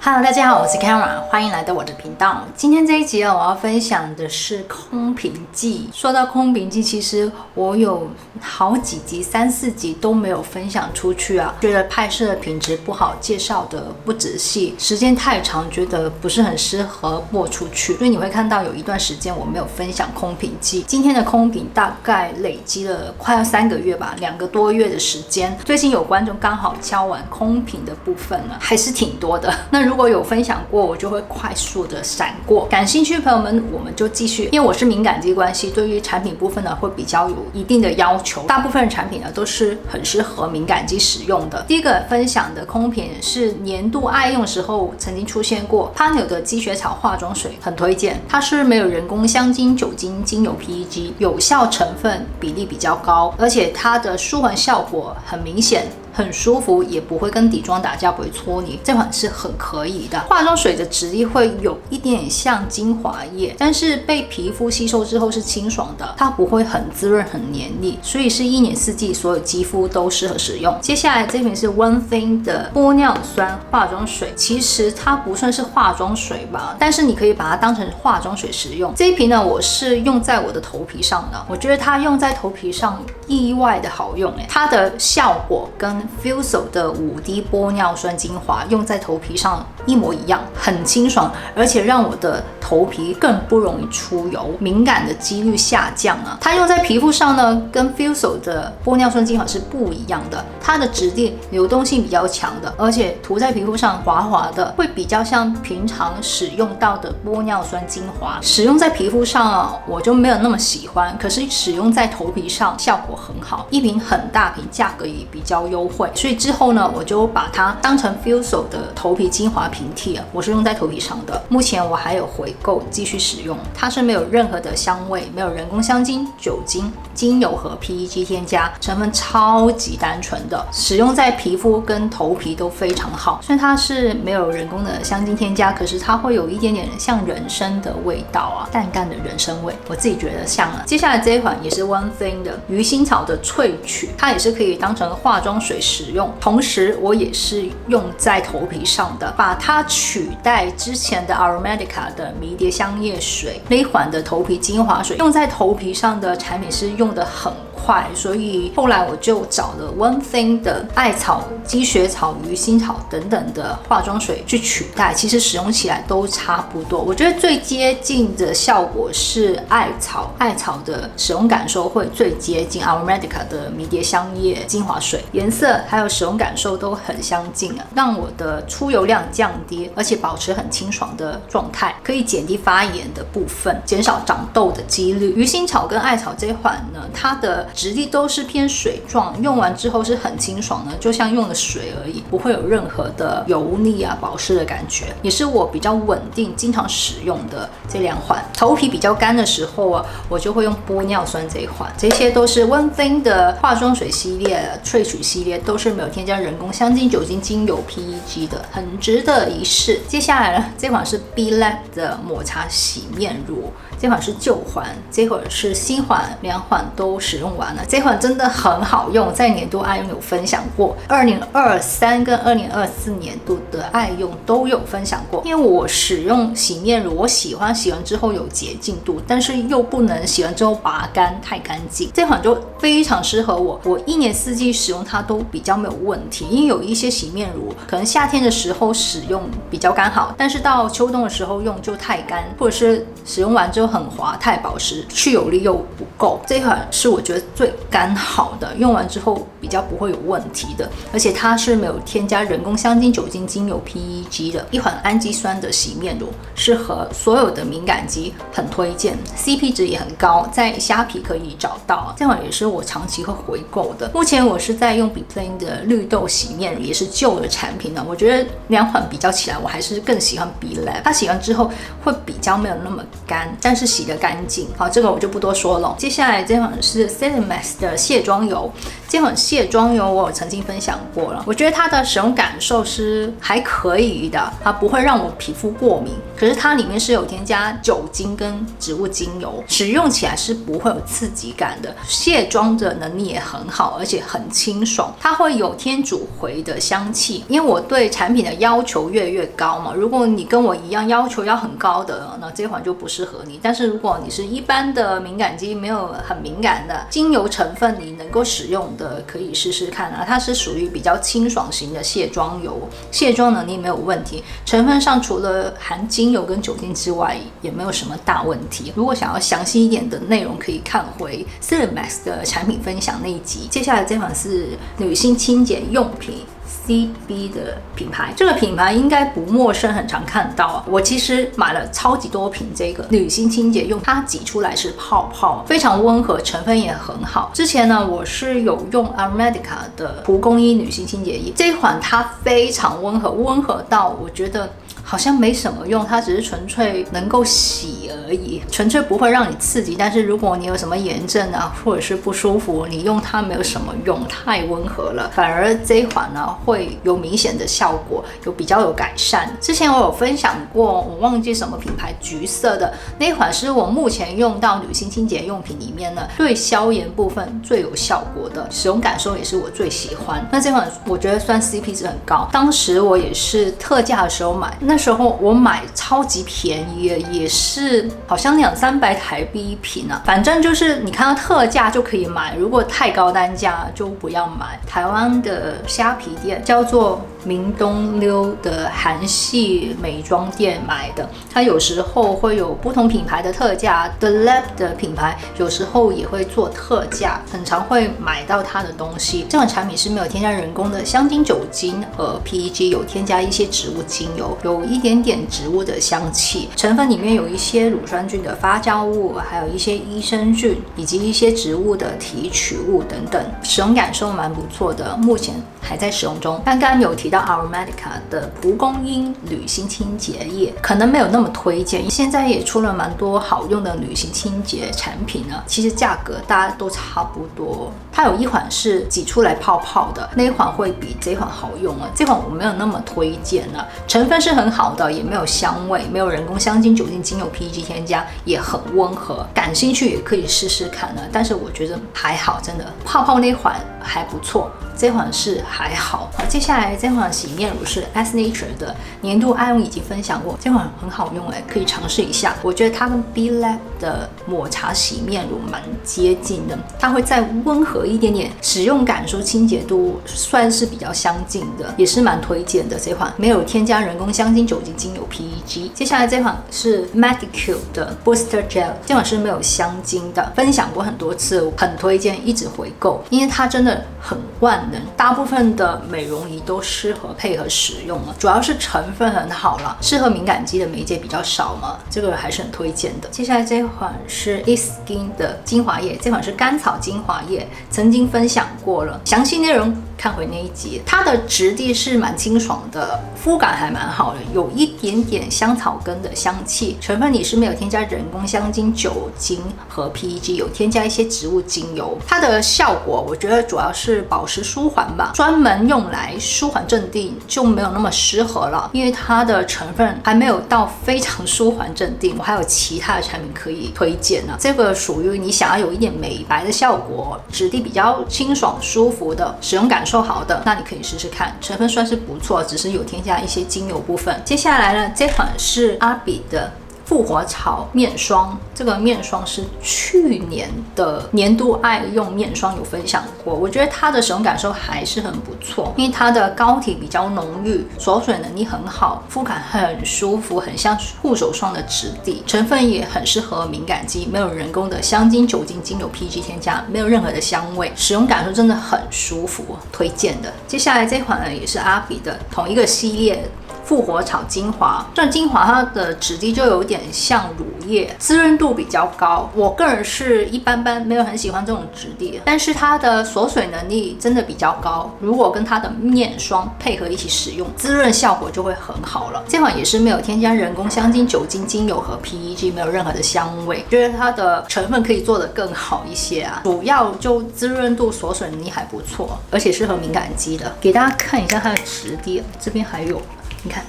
Hello， 大家好，我是 Kara， 欢迎来到我的频道。今天这一集我要分享的是空瓶计。说到空瓶计，其实我有好几集，3、4集都没有分享出去啊，觉得拍摄的品质不好，介绍的不仔细，时间太长，觉得不是很适合播出去，所以你会看到有一段时间我没有分享空瓶计。今天的空瓶大概累积了快要3个月吧，2个多月的时间。最近有观众刚好敲完空瓶的部分了，还是挺多的。那如果有分享过，我就会快速的闪过。感兴趣的朋友们，我们就继续。因为我是敏感肌关系，对于产品部分呢，会比较有一定的要求。大部分的产品呢，都是很适合敏感肌使用的。第一个分享的空瓶是年度爱用的时候曾经出现过 Pioneer 的积雪草化妆水，很推荐。它是没有人工香精、酒精、精油 PEG， 有效成分比例比较高，而且它的舒缓效果很明显。很舒服，也不会跟底妆打架，不会搓泥，这款是很可以的。化妆水的质地会有一点点像精华液，但是被皮肤吸收之后是清爽的，它不会很滋润、很黏腻，所以是1年4季所有肌肤都适合使用。接下来这瓶是 One Thing 的玻尿酸化妆水，其实它不算是化妆水吧，但是你可以把它当成化妆水使用。这一瓶呢，我是用在我的头皮上的，我觉得它用在头皮上意外的好用，它的效果跟Fuso 的5滴玻尿酸精华用在头皮上一模一样，很清爽，而且让我的头皮更不容易出油，敏感的几率下降啊。它用在皮肤上呢，跟 Fuso 的玻尿酸精华是不一样的，它的质地流动性比较强的，而且涂在皮肤上滑滑的，会比较像平常使用到的玻尿酸精华。使用在皮肤上啊，我就没有那么喜欢，可是使用在头皮上效果很好，一瓶很大瓶，价格也比较优惠。所以之后呢，我就把它当成 Fuso 的头皮精华平替了，我是用在头皮上的。目前我还有回购继续使用，它是没有任何的香味，没有人工香精、酒精、精油和 PEG 添加，成分超级单纯的，使用在皮肤跟头皮都非常好。虽然它是没有人工的香精添加，可是它会有一点点像人参的味道啊，淡淡的人参味，我自己觉得像了。接下来这一款也是 One Thing 的鱼腥草的萃取，它也是可以当成化妆水使用，同时我也是用在头皮上的，把它取代之前的 Aromatica 的迷迭香叶水那一款的头皮精华水，用在头皮上的产品是用的很快，所以后来我就找了 One Thing 的艾草、积雪草、鱼腥草等等的化妆水去取代，其实使用起来都差不多。我觉得最接近的效果是艾草，艾草的使用感受会最接近 Aromatica 的迷迭香叶精华水，颜色还有使用感受都很相近啊，让我的出油量降低，而且保持很清爽的状态，可以减低发炎的部分，减少长痘的几率。鱼腥草跟艾草这款呢，它的质地都是偏水状，用完之后是很清爽的，就像用了水而已，不会有任何的油腻啊、保湿的感觉，也是我比较稳定、经常使用的这2款。头皮比较干的时候啊，我就会用玻尿酸这一款。这些都是 One Thing 的化妆水系列、萃取系列，都是没有添加人工香精、酒精、精油 PEG 的，很值得一试。接下来呢，这款是 Be Lab 的抹茶洗面乳，这款是旧款，这款是新款，2款都使用完了。这款真的很好用，在年度爱用有分享过，2023跟2024年度的爱用都有分享过。因为我使用洗面乳，我喜欢洗完之后有洁净度，但是又不能洗完之后拔干太干净，这款就非常适合我。我1年4季使用它都比较没有问题，因为有一些洗面乳可能夏天的时候使用比较刚好，但是到秋冬的时候用就太干，或者是使用完之后很滑、太保湿，去油力又不够。这款是我觉得最刚好的，用完之后比较不会有问题的，而且它是没有添加人工香精、酒精、精油 PEG 的一款氨基酸的洗面乳，适合所有的敏感肌，很推荐， CP 值也很高，在虾皮可以找到。这款也是我长期会回购的。目前我是在用 Be-Plain 的绿豆洗面乳，也是旧的产品呢。我觉得2款比较起来，我还是更喜欢 Be-Lab， 它洗完之后会比较没有那么干，但是洗得干净。好，这个我就不多说了。接下来这款是 Set Celimax 的卸妆油。这款卸妆油我有曾经分享过了，我觉得它的使用感受是还可以的，它不会让我皮肤过敏。可是它里面是有添加酒精跟植物精油，使用起来是不会有刺激感的。卸妆的能力也很好，而且很清爽，它会有天竺葵的香气。因为我对产品的要求越来越高嘛，如果你跟我一样要求要很高的，那这款就不适合你。但是如果你是一般的敏感肌，没有很敏感的，精油成分你能够使用的，可以试试看啊。它是属于比较清爽型的卸妆油，卸妆能力没有问题，成分上除了含精油跟酒精之外，也没有什么大问题。如果想要详细一点的内容，可以看回 Celimax 的产品分享那一集。接下来这款是女性清洁用品CB 的品牌，这个品牌应该不陌生，很常看到啊。我其实买了超级多瓶这个女性清洁用，它挤出来是泡泡，非常温和，成分也很好。之前呢，我是有用 Aromedica 的蒲公英女性清洁液，这一款它非常温和，温和到我觉得好像没什么用，它只是纯粹能够洗而已，纯粹不会让你刺激。但是如果你有什么炎症啊，或者是不舒服，你用它没有什么用，太温和了。反而这一款呢会有明显的效果，比较有改善。之前我有分享过，我忘记什么品牌，橘色的那一款是我目前用到女性清洁用品里面呢对消炎部分最有效果的，使用感受也是我最喜欢。那这款我觉得算 CP 值很高，当时我也是特价的时候买，那时候我买超级便宜，也是好像200-300台币一瓶啊。反正就是你看到特价就可以买，如果太高单价就不要买。台湾的虾皮店叫做明东溜的韩系美妆店买的，它有时候会有不同品牌的特价 ，The Lab 的品牌有时候也会做特价，很常会买到它的东西。这款产品是没有添加人工的香精酒精和 PEG， 有添加一些植物精油，有一点点植物的香气，成分里面有一些乳酸菌的发酵物，还有一些益生菌以及一些植物的提取物等等，使用感受蛮不错的，目前还在使用中。刚刚有提到 Aromedica 的蒲公英女性清洁液，可能没有那么推荐，现在也出了蛮多好用的女性清洁产品呢，其实价格大家都差不多。它有一款是挤出来泡泡的，那一款会比这款好用啊，这款我没有那么推荐啊。成分是很好的，也没有香味，没有人工香精、酒精、精油、PEG 添加，也很温和。感兴趣也可以试试看呢，但是我觉得还好，真的泡泡那款还不错，这款是还好。接下来这款洗面乳是 S Nature 的年度爱用，已经分享过，这款很好用可以尝试一下。我觉得它跟 B Lab 的抹茶洗面乳蛮接近的，它会再温和一点点，使用感受、清洁度算是比较相近的，也是蛮推荐的。这款没有添加人工香精、酒精、精油、PEG。接下来这款是 Medicube 的 Booster Gel， 这款是没有香精的，分享过很多次，很推荐，一直回购，因为它真的很万能，大部分的美容仪都适合配合使用了，主要是成分很好啦，适合敏感肌的媒介比较少嘛，这个还是很推荐的。接下来这款是 Eskin 的精华液，这款是甘草精华液，曾经分享过了，详细内容看回那一集。它的质地是蛮清爽的，肤感还蛮好的，有一点点香草根的香气，成分里是没有添加人工香精、酒精和 PEG， 有添加一些植物精油。它的效果我觉得主要是保湿舒缓吧，专门用来舒缓镇定就没有那么适合了，因为它的成分还没有到非常舒缓镇定。我还有其他的产品可以推荐呢，这个属于你想要有一点美白的效果，质地比较清爽舒服的，使用感受好的，那你可以试试看，成分算是不错，只是有添加一些精油部分。接下来呢，这款是阿比的复活草面霜，这个面霜是去年的年度爱用面霜，有分享过。我觉得它的使用感受还是很不错，因为它的膏体比较浓郁，锁水能力很好，肤感很舒服，很像护手霜的质地，成分也很适合敏感肌，没有人工的香精、酒精、精油、PEG 添加，没有任何的香味，使用感受真的很舒服，推荐的。接下来这款呢也是阿比的同一个系列复活草精华。这精华它的质地就有点像乳液，滋润度比较高。我个人是一般般，没有很喜欢这种质地，但是它的锁水能力真的比较高。如果跟它的面霜配合一起使用，滋润效果就会很好了。这款也是没有添加人工香精、酒精、精油和 PEG， 没有任何的香味，觉得它的成分可以做得更好一些啊。主要就滋润度、锁水能力还不错，而且适合敏感肌的。给大家看一下它的质地，这边还有，你看，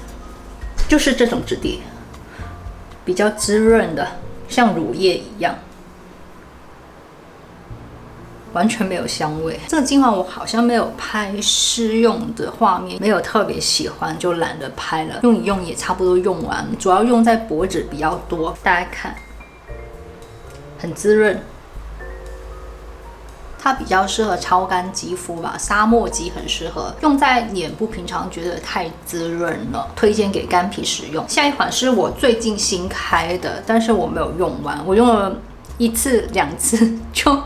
就是这种质地，比较滋润的，像乳液一样。完全没有香味。这个精华我好像没有拍试用的画面，没有特别喜欢，就懒得拍了。用一用也差不多用完了，主要用在脖子比较多。大家看，很滋润。它比较适合超干肌肤吧，沙漠肌很适合用在脸部，平常觉得太滋润了，推荐给干皮使用。下一款是我最近新开的，但是我没有用完，我用了1次2次就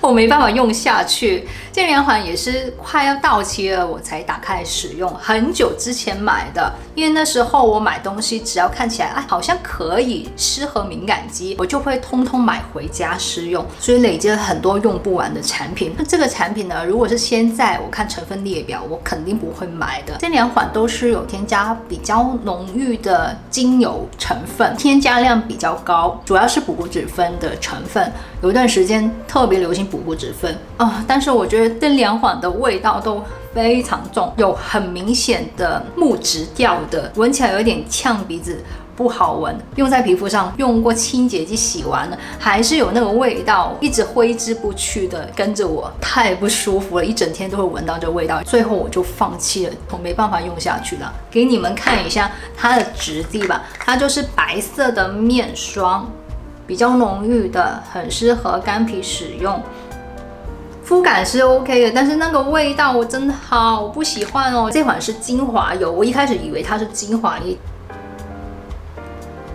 我没办法用下去。这2款也是快要到期了，我才打开使用，很久之前买的。因为那时候我买东西只要看起来好像可以适合敏感肌，我就会通通买回家试用，所以累积了很多用不完的产品。那这个产品呢，如果是现在我看成分列表，我肯定不会买的。这2款都是有添加比较浓郁的精油成分，添加量比较高，主要是补骨脂分的成分。有一段时间特别流行补骨脂分啊，但是我觉得这2款的味道都非常重，有很明显的木质调的，闻起来有点呛鼻子，不好闻。用在皮肤上，用过清洁剂洗完了，还是有那个味道，一直挥之不去的跟着我，太不舒服了，一整天都会闻到这味道。最后我就放弃了，我没办法用下去了。给你们看一下它的质地吧，它就是白色的面霜，比较浓郁的，很适合干皮使用。肤感是 OK 的，但是那个味道我真的好不喜欢哦。这款是精华油，我一开始以为它是精华液，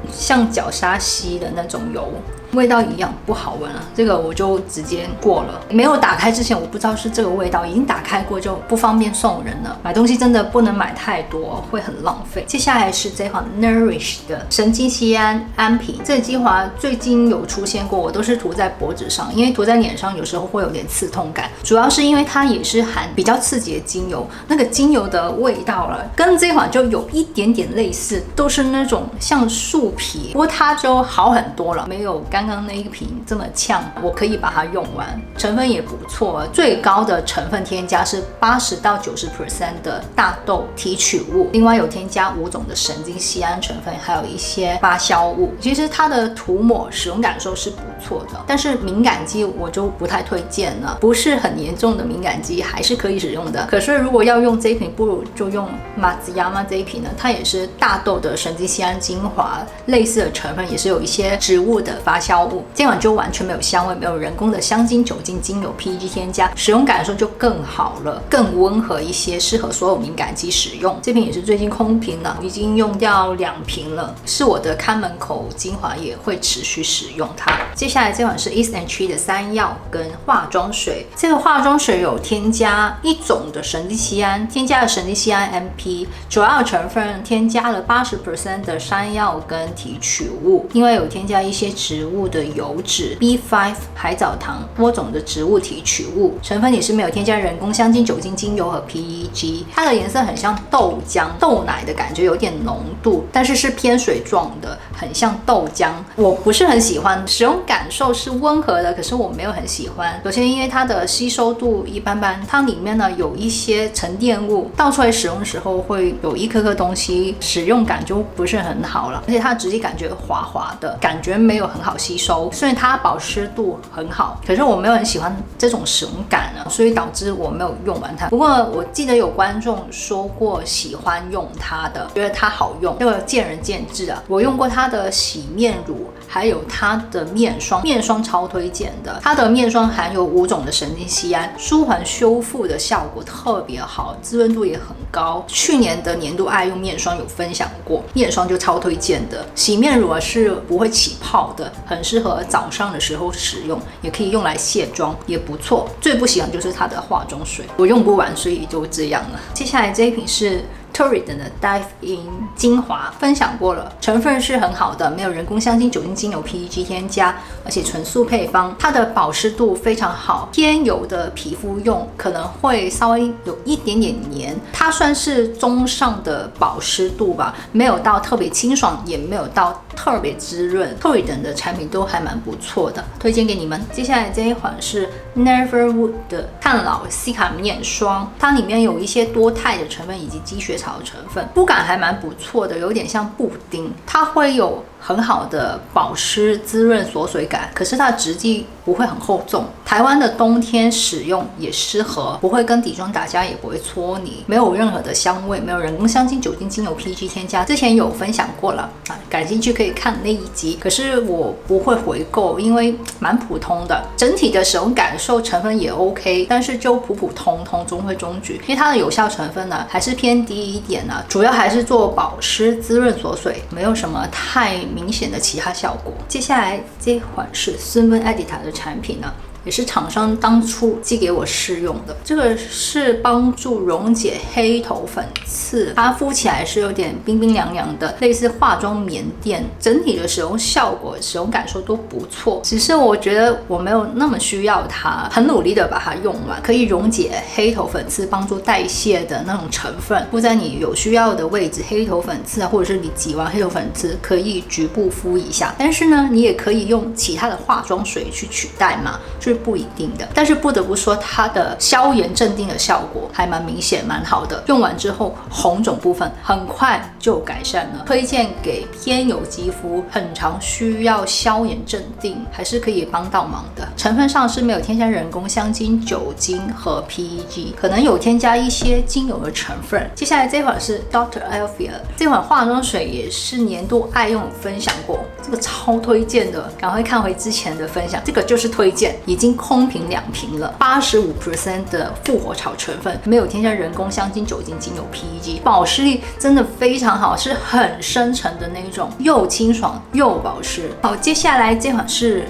像角鲨烯的那种油，味道一样不好闻了，这个我就直接过了。没有打开之前我不知道是这个味道，已经打开过就不方便送人了。买东西真的不能买太多，会很浪费。接下来是这款 Nourish 的神经酰胺安瓶，这个精华最近有出现过，我都是涂在脖子上，因为涂在脸上有时候会有点刺痛感，主要是因为它也是含比较刺激的精油，那个精油的味道了，跟这款就有一点点类似，都是那种像树皮，不过它就好很多了，没有刚刚那一瓶这么呛，我可以把它用完。成分也不错，最高的成分添加是80到90% 的大豆提取物，另外有添加5种的神经酰胺成分，还有一些发酵物。其实它的涂抹使用感受是不错的，但是敏感肌我就不太推荐了，不是很严重的敏感肌还是可以使用的。可是如果要用这一瓶，不如就用马兹亚玛这一瓶呢，它也是大豆的神经酰胺精华，类似的成分也是有一些植物的发酵物。这款就完全没有香味，没有人工的香精、酒精、精油、PEG 添加，使用感受就更好了，更温和一些，适合所有敏感肌使用。这瓶也是最近空瓶了，已经用掉2瓶了，是我的看门口精华，也会持续使用它。接下来这款是 East and Tree 的3药跟化妆水，这个化妆水有添加1种的神经酰胺，添加了神经酰胺 MP， 主要成分添加了80% 的山药跟提取物，另外有添加一些植物的油脂 B5 海藻糖，多种的植物提取物，成分也是没有添加人工香精、酒精、精油和 PEG。它的颜色很像豆浆、豆奶的感觉，有点浓度，但是是偏水状的，很像豆浆。我不是很喜欢，使用感受是温和的，可是我没有很喜欢。首先因为它的吸收度一般般，它里面呢有一些沉淀物，倒出来使用的时候会有一颗颗东西，使用感就不是很好了。而且它的质地感觉滑滑的，感觉没有很好吸收。虽然它保湿度很好，可是我没有很喜欢这种使用感呢，所以导致我没有用完它。不过我记得有观众说过喜欢用它的，觉得它好用，这个见仁见智啊。我用过它的洗面乳，还有它的面霜，面霜超推荐的。它的面霜含有5种的神经酰胺，舒缓修复的效果特别好，滋润度也很高。去年的年度爱用面霜有分享过，面霜就超推荐的。洗面乳是不会起泡的，很适合早上的时候使用，也可以用来卸妆，也不错。最不喜欢就是它的化妆水，我用不完，所以就这样了。接下来这一瓶是 Torrid 的 Dive In 精华分享过了，成分是很好的，没有人工香精、酒精、精油、PEG 添加，而且纯素配方，它的保湿度非常好，偏油的皮肤用可能会稍微有一点点黏，它算是中上的保湿度吧，没有到特别清爽，也没有到特别滋润。Torrid 的产品都还蛮不错的，推荐给你们。接下来这一款是 Neverwood 的抗老 C 卡面霜，它里面有一些多肽的成分以及积雪草的成分，肤感还蛮不错的，有点像布丁，它会有很好的保湿、滋润、锁水感，可是它的质地不会很厚重。台湾的冬天使用也适合，不会跟底妆打架，也不会搓泥，没有任何的香味，没有人工香精、酒精、精油、PEG 添加。之前有分享过了啊，感兴趣可以看那一集。可是我不会回购，因为蛮普通的，整体的使用感受成分也 OK， 但是就普普通通、中规中矩。因为它的有效成分呢还是偏低一点呢，主要还是做保湿、滋润、锁水，没有什么太明显的其他效果。接下来这款是孙芬 Edita 的产品呢，也是厂商当初寄给我试用的，这个是帮助溶解黑头粉刺，它敷起来是有点冰冰凉凉的，类似化妆棉垫，整体的使用效果、使用感受都不错。只是我觉得我没有那么需要它，很努力的把它用完，可以溶解黑头粉刺，帮助代谢的那种成分，敷在你有需要的位置，黑头粉刺啊，或者是你挤完黑头粉刺可以局部敷一下。但是呢，你也可以用其他的化妆水去取代嘛，是不一定的。但是不得不说，它的消炎镇定的效果还蛮明显，蛮好的。用完之后，红肿部分很快就改善了。推荐给偏油肌肤，很常需要消炎镇定，还是可以帮到忙的。成分上是没有添加人工香精、酒精和 PEG， 可能有添加一些精油的成分。接下来这款是 Dr. Elfia， 这款化妆水也是年度爱用，分享过，这个超推荐的，赶快看回之前的分享，这个就是推荐，已经空瓶2瓶了，85% 的复活草成分，没有添加人工香精、酒精、精油、PEG， 保湿力真的非常好，是很深沉的那种，又清爽又保湿。好，接下来这款是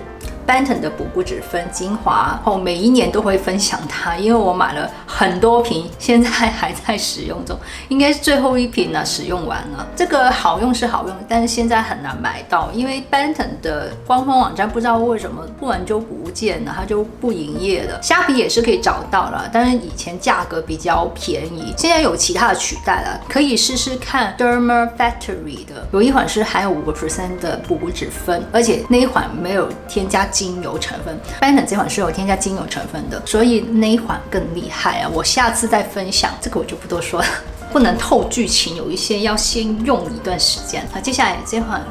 Benton 的补骨脂分精华，每一年都会分享它，因为我买了很多瓶，现在还在使用中，应该是最后一瓶了，使用完了。这个好用是好用，但是现在很难买到，因为 Benton 的官方网站不知道为什么突然就不见了，它就不营业了。虾皮也是可以找到了，但是以前价格比较便宜，现在有其他的取代了，可以试试看 Derma Factory 的，有一款是含有5% 的补骨脂分，而且那一款没有添加精油成分 ，Benton 这款是有添加精油成分的，所以那一款更厉害啊！我下次再分享，这个我就不多说了，不能透剧情，有一些要先用一段时间。好，接下来这款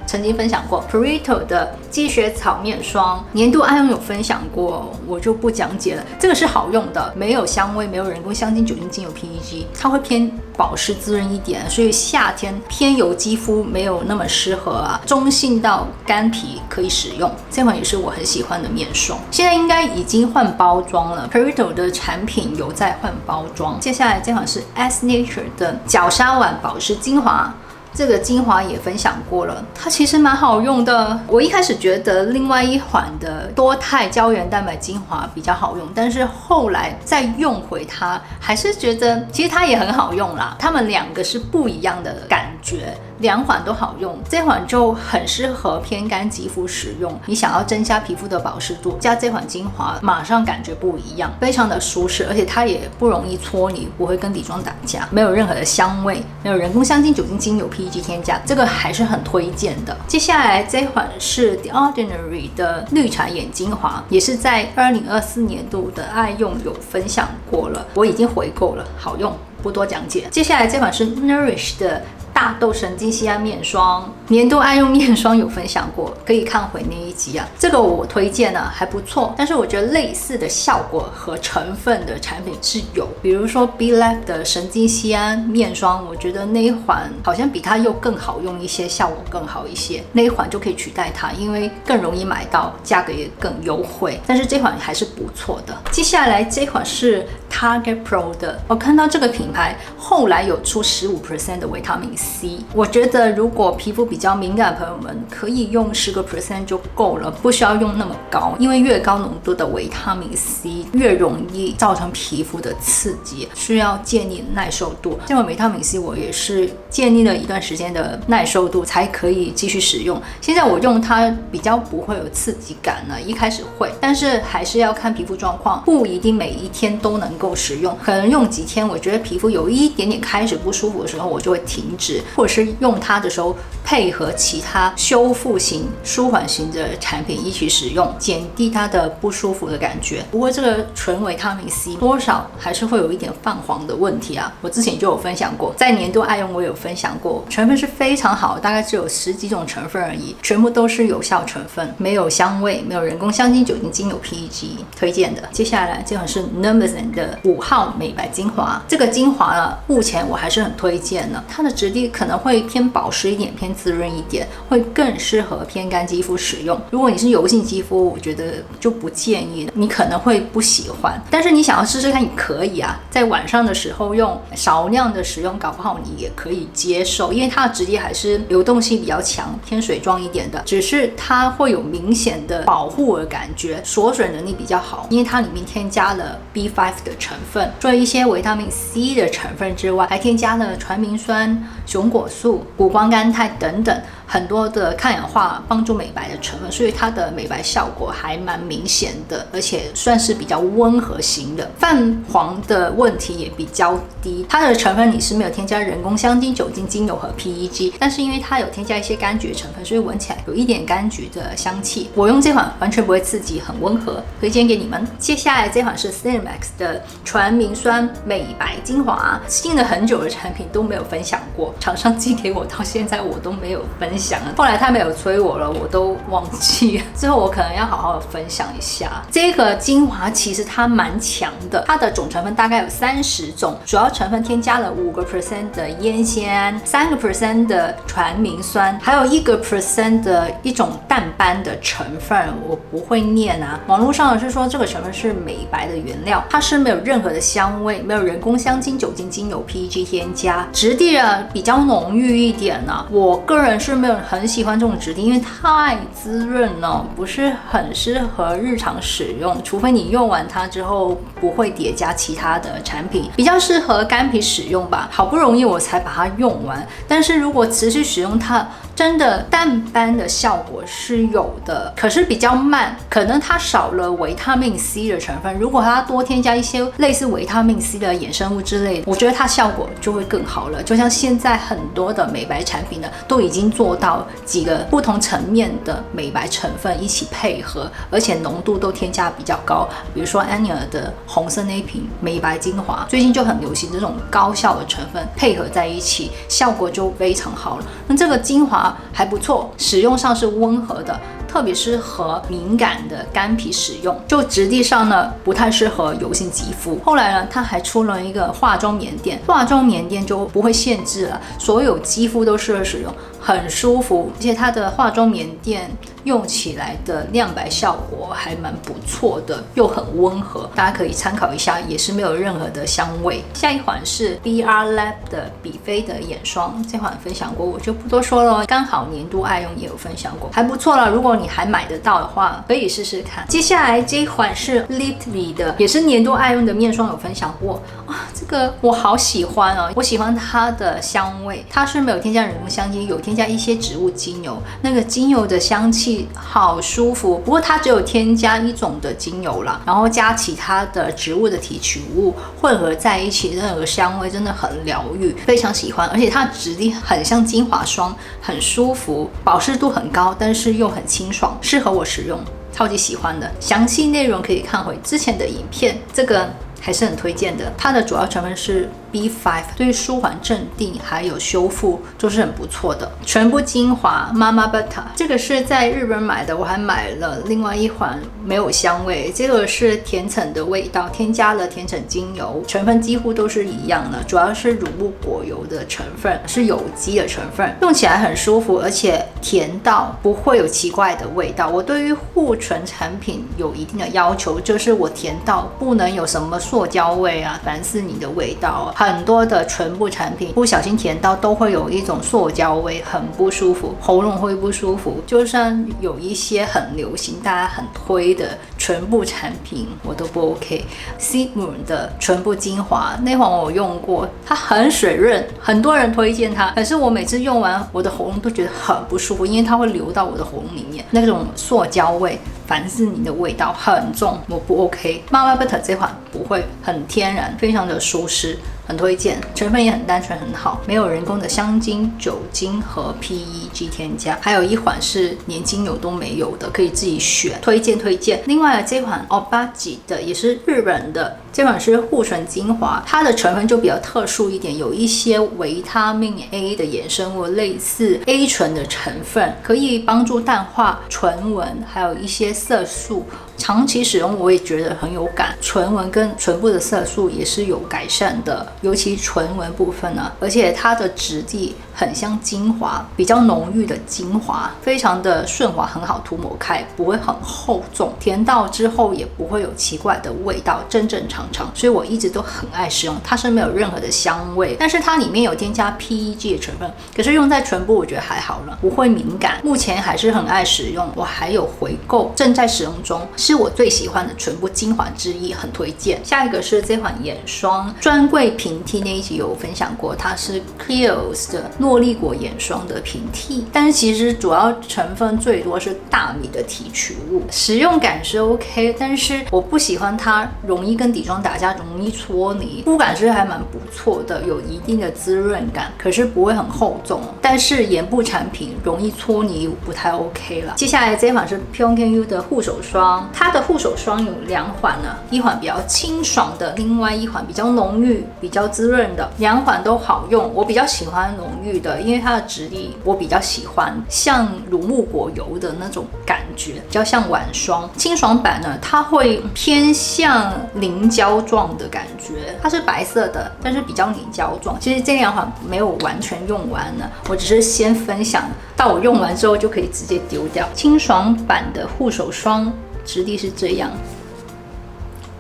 曾经分享过 Purito 的积雪草面霜，年度爱用有分享过，我就不讲解了。这个是好用的，没有香味，没有人工香精、酒精、精油、PEG， 它会偏保湿滋润一点，所以夏天偏油肌肤没有那么适合啊，中性到干皮可以使用。这款也是我很喜欢的面霜，现在应该已经换包装了 ，Purito 的产品有在换包装。接下来这款是 S Nature 的角鲨烷保湿精华。这个精华也分享过了，它其实蛮好用的。我一开始觉得另外一款的多肽胶原蛋白精华比较好用，但是后来再用回它，还是觉得其实它也很好用啦。它们两个是不一样的感觉，两款都好用。这款就很适合偏干肌肤使用，你想要增加皮肤的保湿度，加这款精华，马上感觉不一样，非常的舒适，而且它也不容易搓泥，不会跟底妆打架，没有任何的香味，没有人工香精、酒精、精油、PEG 添加，这个还是很推荐的。接下来这款是 The Ordinary 的绿茶眼精华，也是在2024年度的爱用有分享过了，我已经回购了，好用，不多讲解。接下来这款是 Nourish 的大豆神经酰胺面霜，年度爱用面霜有分享过，可以看回那一集啊。这个我推荐呢还不错，但是我觉得类似的效果和成分的产品是有，比如说 Be Lab 的神经酰胺面霜，我觉得那一款好像比它又更好用一些，效果更好一些，那一款就可以取代它，因为更容易买到，价格也更优惠。但是这款还是不错的。接下来这款是 Target Pro 的，我看到这个品牌后来有出15% 的维他命 C， 我觉得如果皮肤比较敏感的朋友们可以用10% 就够了，不需要用那么高，因为越高浓度的维他命 C 越容易造成皮肤的刺激，需要建立耐受度。这种维他命 C 我也是建立了一段时间的耐受度才可以继续使用。现在我用它比较不会有刺激感了，一开始会，但是还是要看皮肤状况，不一定每一天都能够使用，可能用几天我觉得皮肤有一点点开始不舒服的时候，我就会停止，或者是用它的时候配合其他修复型、舒缓型的产品一起使用，减低它的不舒服的感觉。不过这个纯维他命 C 多少还是会有一点泛黄的问题啊，我之前就有分享过，在年度爱用我有分享过，成分是非常好，大概只有10几种成分而已，全部都是有效成分，没有香味，没有人工香精、酒精、精油、PEG， 推荐的。接下来这款是 Numbuzin 的5号美白精华，这个精华呢，目前我还是很推荐的，它的质地可能会偏保湿一点，偏滋润一点，会更适合偏干肌肤使用。如果你是油性肌肤，我觉得就不建议了，你可能会不喜欢，但是你想要试试看，你可以啊，在晚上的时候用少量的使用，搞不好你也可以接受，因为它的质地还是流动性比较强，偏水状一点的，只是它会有明显的保护的感觉，锁水能力比较好，因为它里面添加了 B5 的成分，除了一些维他命 C 的成分之外，还添加了传明酸、熊果素、谷胱甘肽等等很多的抗氧化帮助美白的成分，所以它的美白效果还蛮明显的，而且算是比较温和型的，泛黄的问题也比较低。它的成分你是没有添加人工香精、酒精、精油和 PEG， 但是因为它有添加一些柑橘成分，所以闻起来有一点柑橘的香气。我用这款完全不会刺激，很温和，推荐给你们。接下来这款是 Cinemax 的传明酸美白精华，进了很久的产品都没有分享过，厂商寄给我到现在我都没有分享，后来他没有催我了，我都忘记了，之后我可能要好好的分享一下。这个精华其实它蛮强的，它的总成分大概有30种，主要成分添加了5% 的烟酰胺、3% 的传明酸，还有1% 的一种淡斑的成分，我不会念啊。网络上是说这个成分是美白的原料，它是没有任何的香味，没有人工香精、酒精、精油、PEG 添加，质地啊比较浓郁一点啊。我个人是没有很喜欢这种质地，因为太滋润了，不是很适合日常使用，除非你用完它之后不会叠加其他的产品，比较适合干皮使用吧。好不容易我才把它用完，但是如果持续使用它，真的淡斑的效果是有的，可是比较慢，可能它少了维他命 C 的成分，如果它多添加一些类似维他命 C 的衍生物之类的，我觉得它效果就会更好了。就像现在很多的美白产品呢，都已经做到几个不同层面的美白成分一起配合，而且浓度都添加比较高，比如说安妮尔的红色那一瓶美白精华，最近就很流行这种高效的成分配合在一起，效果就非常好了。那这个精华还不错，使用上是温和的，特别适合敏感的干皮使用，就质地上呢不太适合油性肌肤。后来呢，它还出了一个化妆棉垫，化妆棉垫就不会限制了，所有肌肤都适合使用，很舒服，而且它的化妆棉垫用起来的亮白效果还蛮不错的，又很温和，大家可以参考一下，也是没有任何的香味。下一款是 BR Lab 的比菲的眼霜，这款分享过，我就不多说了，刚好年度爱用也有分享过，还不错了，如果你还买得到的话，可以试试看。接下来这一款是 Liptv 的，也是年度爱用的面霜，有分享过啊，这个我好喜欢哦，我喜欢它的香味，它是没有添加人工香精，有添加一些植物精油，那个精油的香气好舒服，不过它只有添加一种的精油啦，然后加其他的植物的提取物混合在一起，那个香味真的很疗愈，非常喜欢，而且它质地很像精华霜，很舒服，保湿度很高，但是又很清爽，适合我使用，超级喜欢的。详细内容可以看回之前的影片，这个还是很推荐的。它的主要成分是 B5， 对于舒缓镇定还有修复都是很不错的。唇部精华 Mama Butter， 这个是在日本买的，我还买了另外一款没有香味，这个是甜橙的味道，添加了甜橙精油，成分几乎都是一样的，主要是乳木果油的成分，是有机的成分，用起来很舒服，而且甜到不会有奇怪的味道。我对于护唇产品有一定的要求，就是我甜到不能有什么塑胶味啊、凡士尼的味道啊。很多的唇部产品不小心甜到都会有一种塑胶味，很不舒服，喉咙会不舒服。就算有一些很流行、大家很推的唇部产品，我都不 OK。Sigmund 的唇部精华那款我用过，它很水润，很多人推荐它，可是我每次用完我的喉咙都觉得很不舒服，因为它会流到我的喉咙里面，那种塑胶味、凡士尼的味道很重，我不 OK。Mama Butter 这款不会，很天然，非常的舒适，很推荐，成分也很单纯很好，没有人工的香精、酒精和 PEG 添加，还有一款是连精油都没有的，可以自己选，推荐。另外这款 Obagi 的也是日本的，这款是护唇精华，它的成分就比较特殊一点，有一些维他命 A 的衍生物，类似 A 醇的成分，可以帮助淡化唇纹，还有一些色素。长期使用我也觉得很有感，唇纹跟唇部的色素也是有改善的，尤其唇纹部分呢，而且它的质地很像精华，比较浓郁的精华，非常的顺滑，很好涂抹开，不会很厚重，甜到之后也不会有奇怪的味道，正常，所以我一直都很爱使用。它是没有任何的香味，但是它里面有添加 PEG 的成分，可是用在唇部我觉得还好了，不会敏感，目前还是很爱使用，我还有回购，正在使用中，是我最喜欢的唇部精华之一，很推荐。下一个是这款眼霜，专柜平替那一集有分享过，它是 Kiehl's 的诺丽果眼霜的平替，但是其实主要成分最多是大米的提取物，使用感是 OK， 但是我不喜欢它容易跟底妆打架，容易搓泥，肤感是还蛮不错的，有一定的滋润感，可是不会很厚重，但是眼部产品容易搓泥不太 OK 了。接下来这款是 Pyongyang 的护手霜，它的护手霜有两款呢，一款比较清爽的，另外一款比较浓郁、比较滋润的，两款都好用。我比较喜欢浓郁的，因为它的质地我比较喜欢，像乳木果油的那种感觉，比较像晚霜。清爽版呢，它会偏向凝胶状的感觉，它是白色的，但是比较凝胶状。其实这两款没有完全用完呢，我只是先分享，到我用完之后就可以直接丢掉。清爽版的护手霜质地是这样，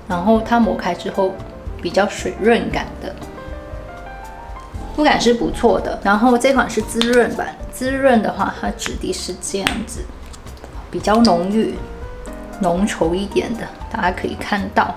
然后它抹开之后比较水润感的，肤感是不错的。然后这款是滋润版，滋润的话它质地是这样子，比较浓郁、浓稠一点的，大家可以看到。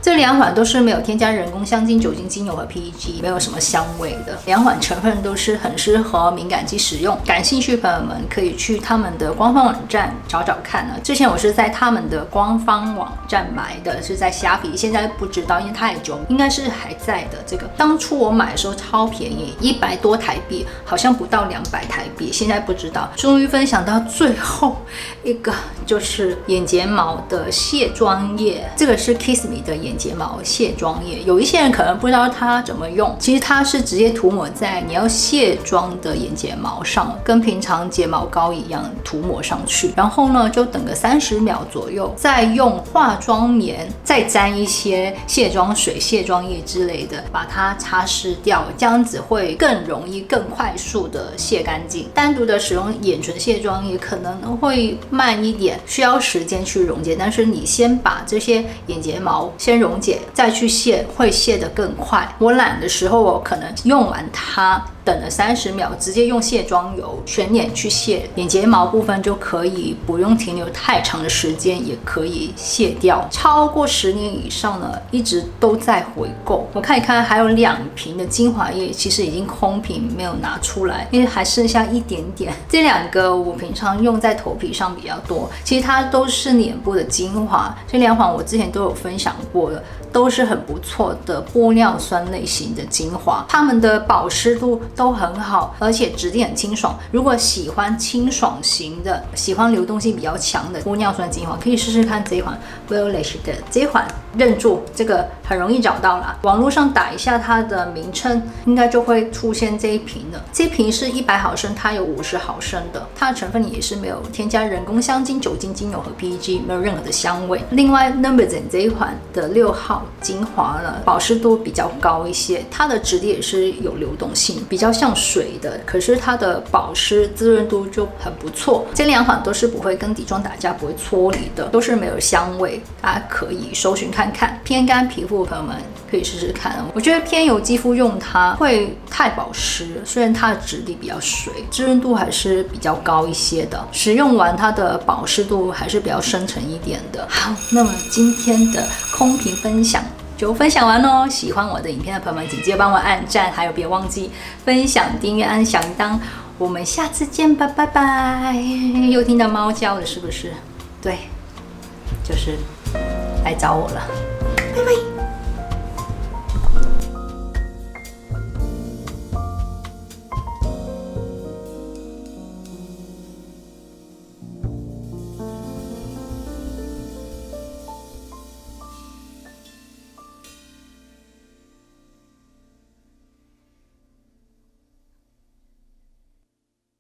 这两款都是没有添加人工香精、酒精、精油和 PEG， 没有什么香味的。两款成分都是很适合敏感肌使用，感兴趣朋友们可以去他们的官方网站找找看呢。之前我是在他们的官方网站买的，是在虾皮，现在不知道，因为太久，应该是还在的。这个当初我买的时候超便宜，100多台币，好像不到200台币，现在不知道。终于分享到最后一个，就是眼睫毛的卸妆液，这个是 Kiss Me 的眼睫毛卸妆液，有一些人可能不知道它怎么用，其实它是直接涂抹在你要卸妆的眼睫毛上，跟平常睫毛膏一样涂抹上去，然后呢就等个30秒左右，再用化妆棉再沾一些卸妆水、卸妆液之类的把它擦拭掉，这样子会更容易、更快速的卸干净。单独的使用眼唇卸妆液可能会慢一点，需要时间去溶解，但是你先把这些眼睫毛先溶解再去卸，会卸得更快。我懒的时候，我可能用完它等了30秒，直接用卸妆油全脸去卸，眼睫毛部分就可以不用停留太长的时间，也可以卸掉。超过10年以上呢，一直都在回购。我看一看，还有2瓶的精华液，其实已经空瓶没有拿出来，因为还剩下一点点。这2个我平常用在头皮上比较多，其实它都是脸部的精华。这2款我之前都有分享过。过的，都是很不错的玻尿酸类型的精华，它们的保湿度都很好，而且质地很清爽。如果喜欢清爽型的，喜欢流动性比较强的玻尿酸精华，可以试试看这一款 Village 的这一款，认住这个很容易找到啦。网络上打一下它的名称，应该就会出现这一瓶了。这一瓶是100毫升，它有50毫升的，它的成分也是没有添加人工香精、酒精、精油和 PEG， 没有任何的香味。另外 Numbuzin 这一款的6号精华呢，保湿度比较高一些，它的质地也是有流动性，比较像水的，可是它的保湿滋润度就很不错。这2款都是不会跟底妆打架，不会搓离的，都是没有香味，大家可以搜寻看看。偏干皮肤的朋友们可以试试看哦。我觉得偏油肌肤用它会太保湿，虽然它的质地比较水，滋润度还是比较高一些的。使用完它的保湿度还是比较深沉一点的。好，那么今天的空瓶分享就分享完哦。喜欢我的影片的朋友们，请记得帮我按赞，还有别忘记分享、订阅、按小铃铛。我们下次见吧，拜拜。又听到猫叫了，是不是？对，就是来找我了。拜拜。